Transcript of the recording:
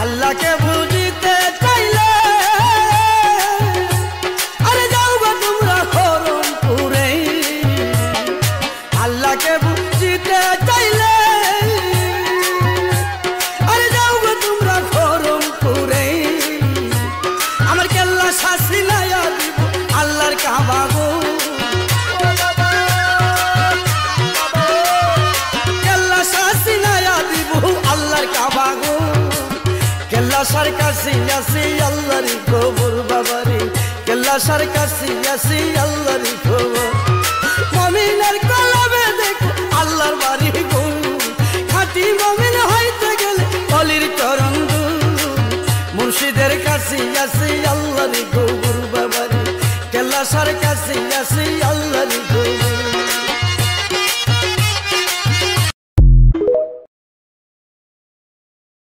আল্লাহকে বুঝিতে চাইলে আরে যাও গো তোমরা খরমপুরে। আল্লাহকে বুঝিতে চাইলে আরে যাও গো তোমরা খরমপুরে। আমার কেল্লা শাসি লাইয়া দিব আল্লাহর কাবা গো। কেল্লা শাসি লাইয়া দিব আল্লাহর কাবা গো। কেল্লা সার কাছে আসি আল্লাহর খবর বাবারে। কেল্লা সার কাছে আসি আল্লাহর খবর। মুমিনের কলবে দেখো আল্লাহর বাড়ি গো। খাঁটি মুমিন হইতে গেলে অলির চরণ গো। মুর্শিদের কাছে আসি আল্লাহর খবর বাবারে। কেল্লা সার কাছে আসি আল্লাহর খবর।